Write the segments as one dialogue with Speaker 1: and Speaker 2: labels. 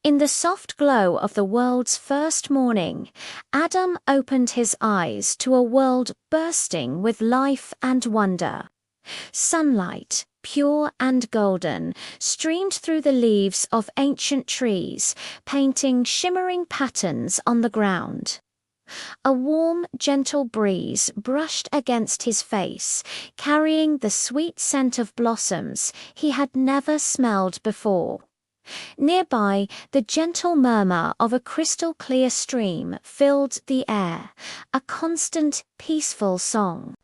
Speaker 1: In the soft glow of the world's first morning, Adam opened his eyes to a world bursting with life and wonder. Sunlight, pure and golden, streamed through the leaves of ancient trees, painting shimmering patterns on the ground. A warm, gentle breeze brushed against his face, carrying the sweet scent of blossoms he had never smelled before. Nearby, the gentle murmur of a crystal-clear stream filled the air, a constant, peaceful song.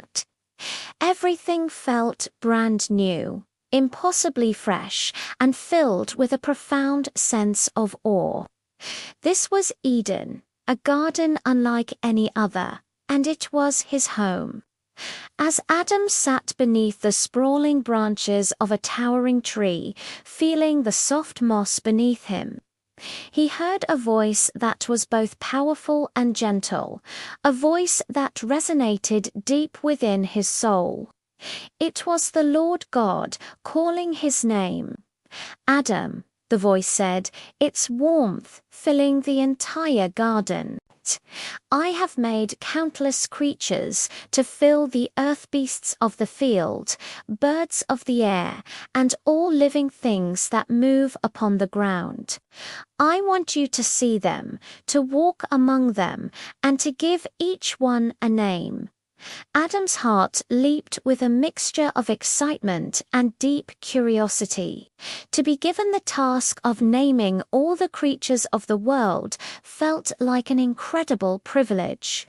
Speaker 1: Everything felt brand new, impossibly fresh, and filled with a profound sense of awe. This was Eden, a garden unlike any other, and it was his home. As Adam sat beneath the sprawling branches of a towering tree, feeling the soft moss beneath him, he heard a voice that was both powerful and gentle, a voice that resonated deep within his soul. It was the Lord God calling his name. "Adam," the voice said, its warmth filling the entire garden. "I have made countless creatures to fill the earth, beasts of the field, birds of the air, and all living things that move upon the ground. I want you to see them, to walk among them, and to give each one a name." Adam's heart leaped with a mixture of excitement and deep curiosity. To be given the task of naming all the creatures of the world felt like an incredible privilege.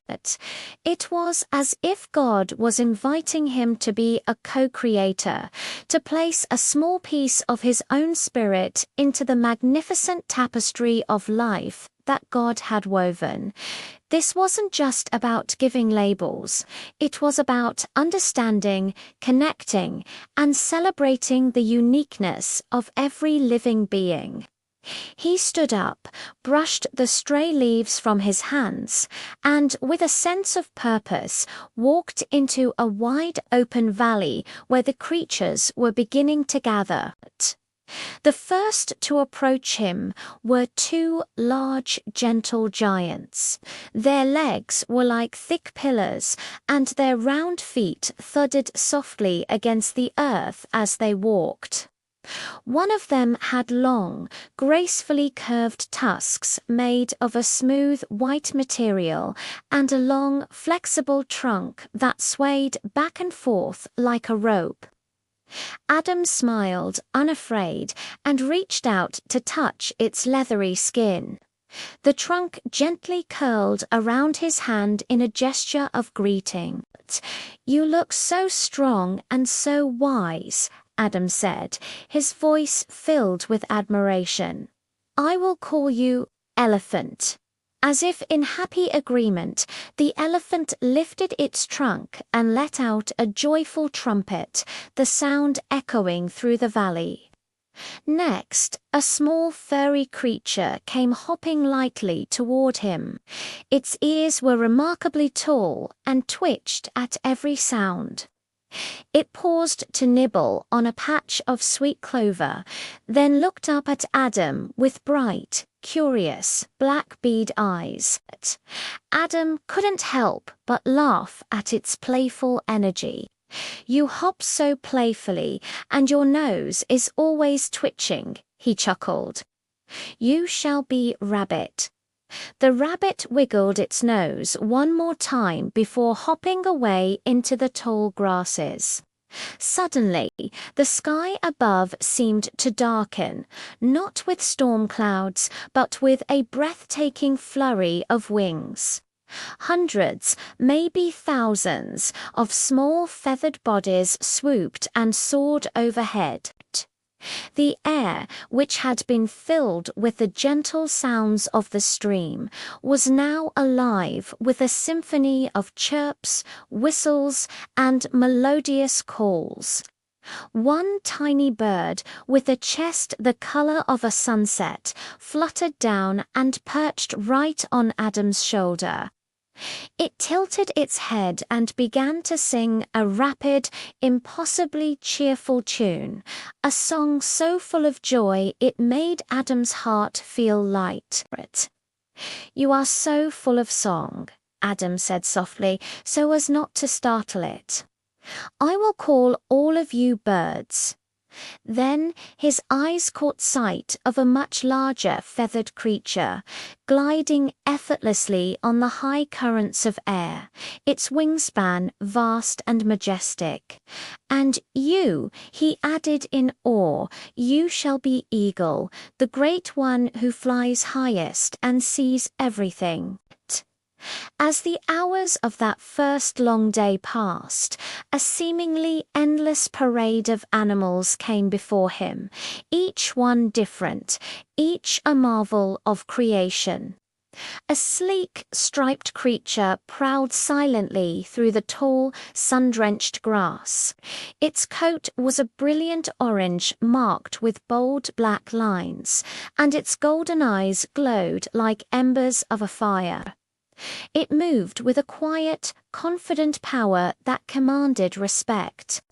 Speaker 1: It was as if God was inviting him to be a co-creator, to place a small piece of his own spirit into the magnificent tapestry of life that God had woven. This wasn't just about giving labels. It was about understanding, connecting, and celebrating the uniqueness of every living being. He stood up, brushed the stray leaves from his hands, and with a sense of purpose, walked into a wide open valley where the creatures were beginning to gather. The first to approach him were two large, gentle giants. Their legs were like thick pillars, and their round feet thudded softly against the earth as they walked. One of them had long, gracefully curved tusks made of a smooth white material and a long, flexible trunk that swayed back and forth like a rope. Adam smiled, unafraid, and reached out to touch its leathery skin. The trunk gently curled around his hand in a gesture of greeting. "You look so strong and so wise," Adam said, his voice filled with admiration. "I will call you Elephant." As if in happy agreement, the elephant lifted its trunk and let out a joyful trumpet, the sound echoing through the valley. Next, a small furry creature came hopping lightly toward him. Its ears were remarkably tall and twitched at every sound. It paused to nibble on a patch of sweet clover, then looked up at Adam with bright, curious, black bead eyes. Adam couldn't help but laugh at its playful energy. "You hop so playfully, and your nose is always twitching," he chuckled. "You shall be Rabbit." The rabbit wiggled its nose one more time before hopping away into the tall grasses. Suddenly, the sky above seemed to darken, not with storm clouds, but with a breathtaking flurry of wings. Hundreds, maybe thousands, of small feathered bodies swooped and soared overhead. The air, which had been filled with the gentle sounds of the stream, was now alive with a symphony of chirps, whistles, and melodious calls. One tiny bird, with a chest the color of a sunset, fluttered down and perched right on Adam's shoulder. It tilted its head and began to sing a rapid, impossibly cheerful tune, a song so full of joy it made Adam's heart feel light. "You are so full of song," Adam said softly, so as not to startle it. "I will call all of you birds." Then his eyes caught sight of a much larger feathered creature, gliding effortlessly on the high currents of air, its wingspan vast and majestic. "And you," he added in awe, "you shall be Eagle, the great one who flies highest and sees everything." As the hours of that first long day passed, a seemingly endless parade of animals came before him, each one different, each a marvel of creation. A sleek, striped creature prowled silently through the tall, sun-drenched grass. Its coat was a brilliant orange marked with bold black lines, and its golden eyes glowed like embers of a fire. It moved with a quiet, confident power that commanded respect.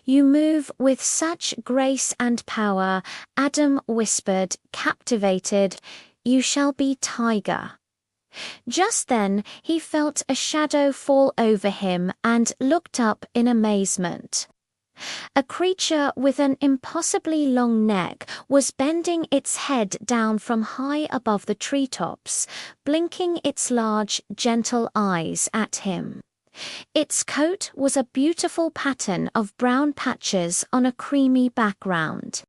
Speaker 1: "You move with such grace and power," Adam whispered, captivated. "You shall be Tiger." Just then he felt a shadow fall over him and looked up in amazement. A creature with an impossibly long neck was bending its head down from high above the treetops, blinking its large, gentle eyes at him. Its coat was a beautiful pattern of brown patches on a creamy background.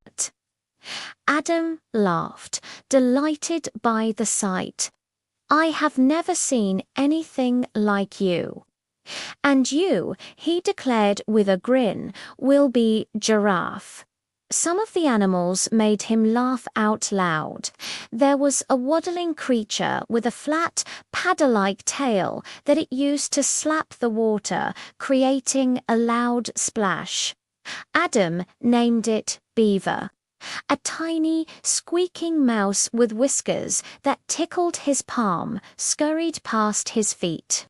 Speaker 1: Adam laughed, delighted by the sight. "I have never seen anything like you." "And you," he declared with a grin, "will be Giraffe." Some of the animals made him laugh out loud. There was a waddling creature with a flat, paddle-like tail that it used to slap the water, creating a loud splash. Adam named it Beaver. A tiny, squeaking mouse with whiskers that tickled his palm scurried past his feet.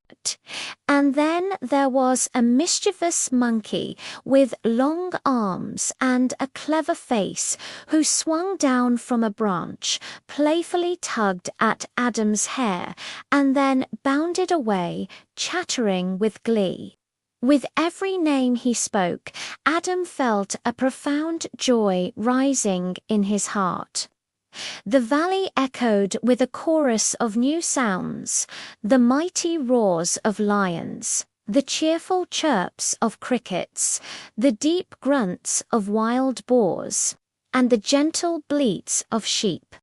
Speaker 1: And then there was a mischievous monkey with long arms and a clever face who swung down from a branch, playfully tugged at Adam's hair, and then bounded away, chattering with glee. With every name he spoke, Adam felt a profound joy rising in his heart. The valley echoed with a chorus of new sounds, the mighty roars of lions, the cheerful chirps of crickets, the deep grunts of wild boars, and the gentle bleats of sheep.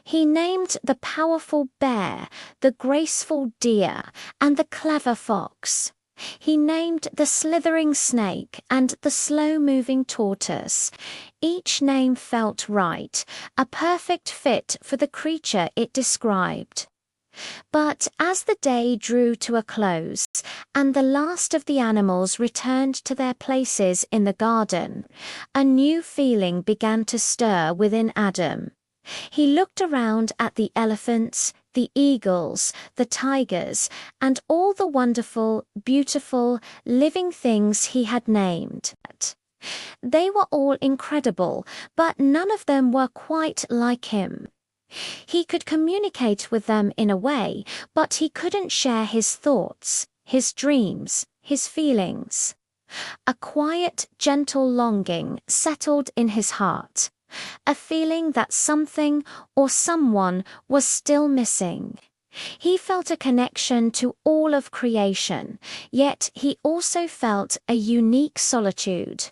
Speaker 1: He named the powerful bear, the graceful deer, and the clever fox. He named the slithering snake and the slow-moving tortoise. Each name felt right, a perfect fit for the creature it described. But as the day drew to a close, and the last of the animals returned to their places in the garden, a new feeling began to stir within Adam. He looked around at the elephants, the eagles, the tigers, and all the wonderful, beautiful, living things he had named. They were all incredible, but none of them were quite like him. He could communicate with them in a way, but he couldn't share his thoughts, his dreams, his feelings. A quiet, gentle longing settled in his heart. A feeling that something or someone was still missing. He felt a connection to all of creation, yet he also felt a unique solitude.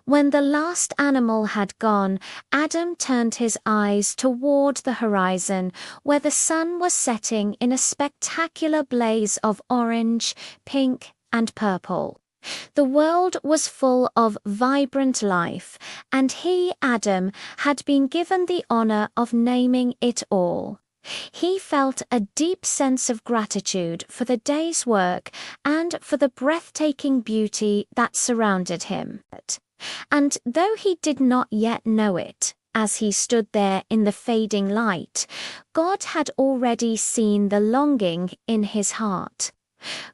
Speaker 1: When the last animal had gone, Adam turned his eyes toward the horizon, where the sun was setting in a spectacular blaze of orange, pink, and purple. The world was full of vibrant life, and he, Adam, had been given the honor of naming it all. He felt a deep sense of gratitude for the day's work and for the breathtaking beauty that surrounded him. And though he did not yet know it, as he stood there in the fading light, God had already seen the longing in his heart.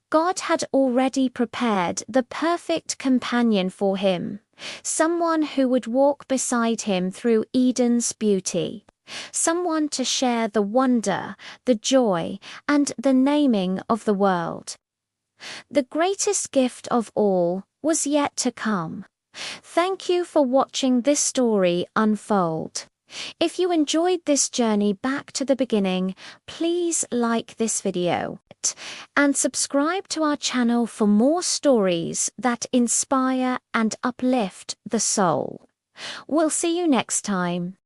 Speaker 1: God had already prepared the perfect companion for him, someone who would walk beside him through Eden's beauty, someone to share the wonder, the joy, and the naming of the world. The greatest gift of all was yet to come. Thank you for watching this story unfold. If you enjoyed this journey back to the beginning, please like this video and subscribe to our channel for more stories that inspire and uplift the soul. We'll see you next time.